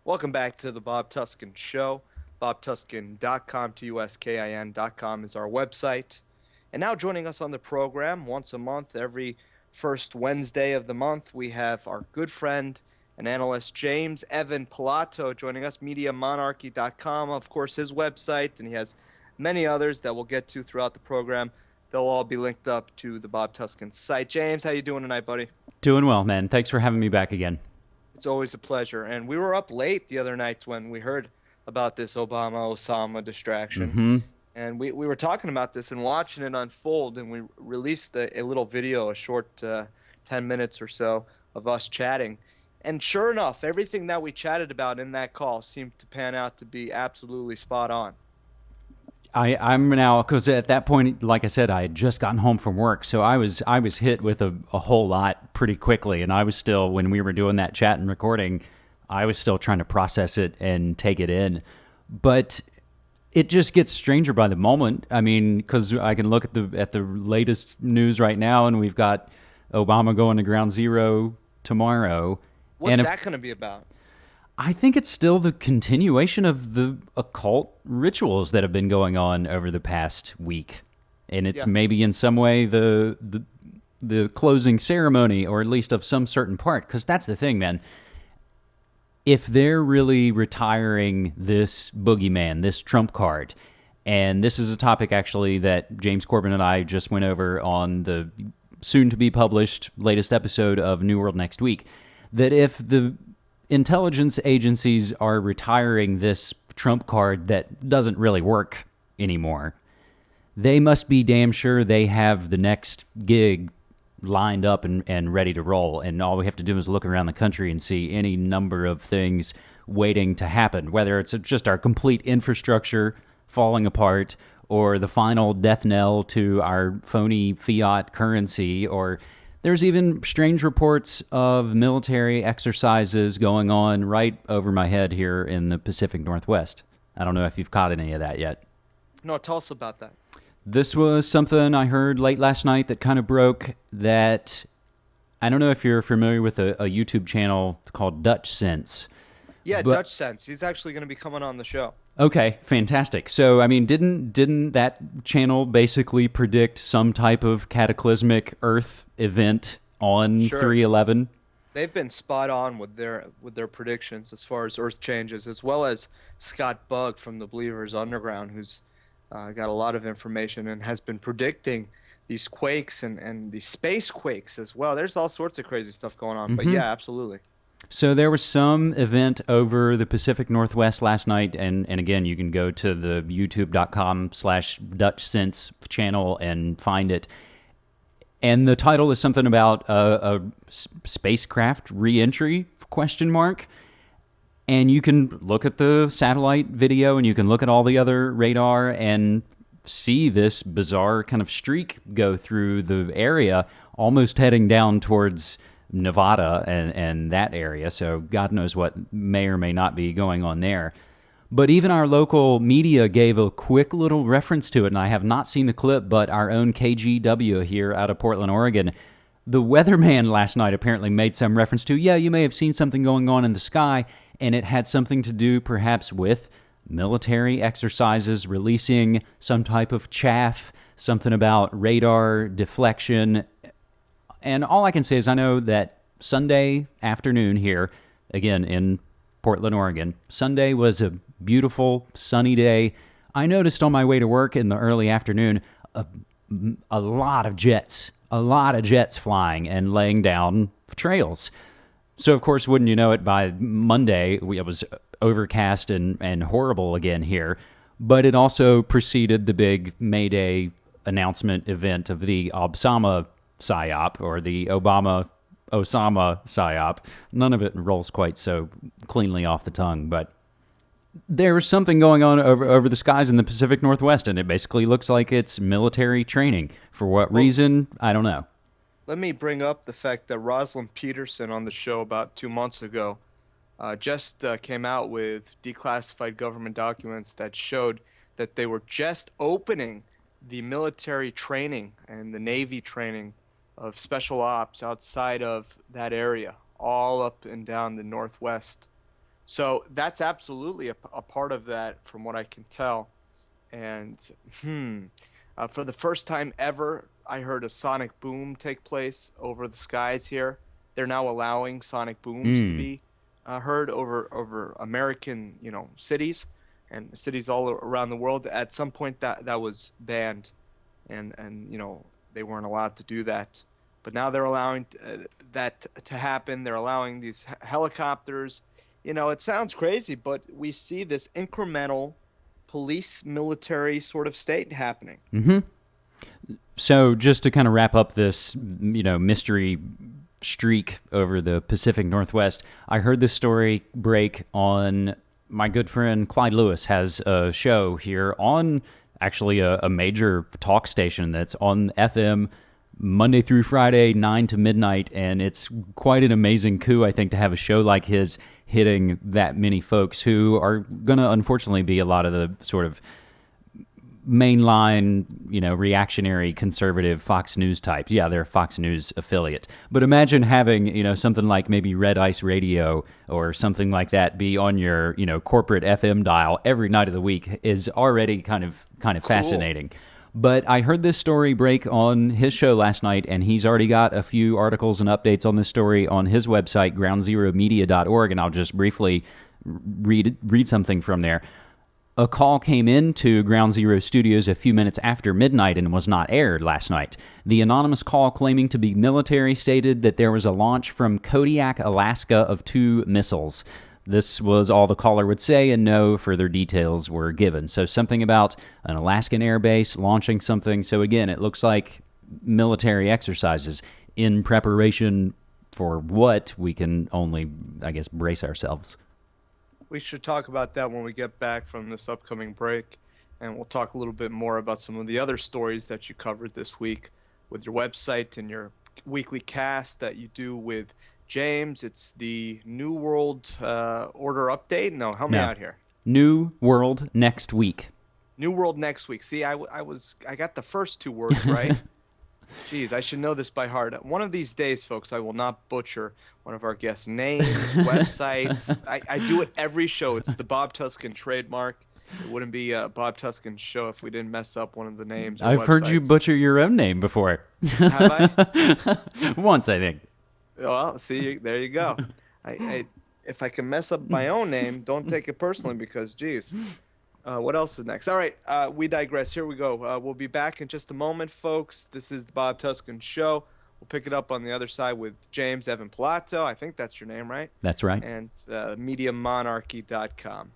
Welcome back to the Bob Tuskin Show. BobTuskin.com, TUSKIN.com is our website. And now joining us on the program once a month, every first Wednesday of the month, we have our good friend and analyst James Evan Pilato joining us, MediaMonarchy.com, of course, his website, and he has many others that we'll get to throughout the program. They'll all be linked up to the Bob Tuskin site. James, how you doing tonight, buddy? Doing well, man. Thanks for having me back again. It's always a pleasure. And we were up late the other night when we heard about this Obama-Osama distraction. Hmm. And we were talking about this and watching it unfold. And we released a little video, a short 10 minutes or so of us chatting. And sure enough, everything that we chatted about in that call seemed to pan out to be absolutely spot on. I'm now, because at that point, like I said, I had just gotten home from work, so I was hit with a whole lot pretty quickly, and I was still, when we were doing that chat and recording, I was still trying to process it and take it in. But it just gets stranger by the moment. I mean, because I can look at the latest news right now, and we've got Obama going to Ground Zero tomorrow. What's And that going to be about? I think it's still the continuation of the occult rituals that have been going on over the past week, and it's Yeah. maybe in some way the closing ceremony, or at least of some certain part. Because that's the thing, man. If they're really retiring this boogeyman, this trump card, and this is a topic actually that James Corbin and I just went over on the soon to be published latest episode of New World Next Week, that if the intelligence agencies are retiring this trump card that doesn't really work anymore, they must be damn sure they have the next gig lined up and ready to roll. And all we have to do is look around the country and see any number of things waiting to happen, whether it's just our complete infrastructure falling apart, or the final death knell to our phony fiat currency, or there's even strange reports of military exercises going on right over my head here in the Pacific Northwest. I don't know if you've caught any of that yet. No, tell us about that. This was something I heard late last night that kind of broke that. I don't know if you're familiar with a YouTube channel called Dutch Sense. Yeah, But Dutch Sense. He's actually going to be coming on the show. okay, fantastic. So, I mean, didn't that channel basically predict some type of cataclysmic Earth event on Sure. 3/11? They've been spot on with their predictions as far as Earth changes, as well as Scott Bugg from the Believers Underground, who's got a lot of information and has been predicting these quakes and these space quakes as well. There's all sorts of crazy stuff going on, but yeah, absolutely. So there was some event over the Pacific Northwest last night, and again, you can go to the youtube.com/Dutch Sense channel and find it. And the title is something about a spacecraft reentry, question mark. And you can look at the satellite video, and you can look at all the other radar and see this bizarre kind of streak go through the area, almost heading down towards Nevada and that area. So God knows what may or may not be going on there. But even our local media gave a quick little reference to it, and I have not seen the clip, but our own KGW here out of Portland, Oregon, the weatherman last night apparently made some reference to, yeah, you may have seen something going on in the sky, and it had something to do perhaps with military exercises releasing some type of chaff, something about radar deflection. And all I can say is I know that Sunday afternoon here, again in Portland, Oregon, Sunday was a beautiful, sunny day. I noticed on my way to work in the early afternoon a lot of jets flying and laying down trails. So, of course, wouldn't you know it, by Monday, it was overcast and horrible again here. But it also preceded the big May Day announcement event of the Obama PSYOP, or the Obama-Osama PSYOP. None of it rolls quite so cleanly off the tongue, but there's something going on over the skies in the Pacific Northwest, and it basically looks like it's military training. For what reason, I don't know. Let me bring up the fact that Rosalind Peterson on the show about 2 months ago just came out with declassified government documents that showed that they were just opening the military training and the Navy training of special ops outside of that area, all up and down the Northwest So that's absolutely a part of that, from what I can tell. And for the first time ever, I heard a sonic boom take place over the skies here. They're now allowing sonic booms to Mm. be heard over American, cities and cities all around the world. At some point, that was banned, and they weren't allowed to do that. But now they're allowing that to happen. They're allowing these helicopters. It sounds crazy, but we see this incremental police military sort of state happening. So just to kind of wrap up this, mystery streak over the Pacific Northwest, I heard this story break on my good friend Clyde Lewis has a show here on actually a major talk station that's on FM Monday through Friday, 9 to midnight. And it's quite an amazing coup, I think, to have a show like his hitting that many folks who are going to unfortunately be a lot of the sort of mainline, reactionary conservative Fox News types. Yeah, they're a Fox News affiliate. But imagine having, something like maybe Red Ice Radio or something like that be on your, corporate FM dial every night of the week is already kind of Cool. fascinating. But I heard this story break on his show last night, and he's already got a few articles and updates on this story on his website, groundzeromedia.org, and I'll just briefly read something from there. A call came into Ground Zero Studios a few minutes after midnight and was not aired last night. The anonymous call, claiming to be military, stated that there was a launch from Kodiak, Alaska of 2 missiles. This was all the caller would say, and no further details were given. So something about an Alaskan air base launching something. So again, it looks like military exercises in preparation for what we can only, I guess, brace ourselves. We should talk about that when we get back from this upcoming break. And we'll talk a little bit more about some of the other stories that you covered this week with your website and your weekly cast that you do with James. It's the New World Order update. No, help me No. out here. New World next week. New World next week. See, I got the first 2 words right. Jeez, I should know this by heart. One of these days, folks, I will not butcher one of our guests' names, websites. I do it every show. It's the Bob Tuskin trademark. It wouldn't be a Bob Tuskin show if we didn't mess up one of the names or I've heard you websites. butcher your own name before. Have I? Once, I think. Well, see, there you go. If I can mess up my own name, don't take it personally because, geez. What else is next? All right, we digress. Here we go. We'll be back in just a moment, folks. This is the Bob Tuskin Show. We'll pick it up on the other side with James Evan Pilato. I think that's your name, right? That's right. And MediaMonarchy.com.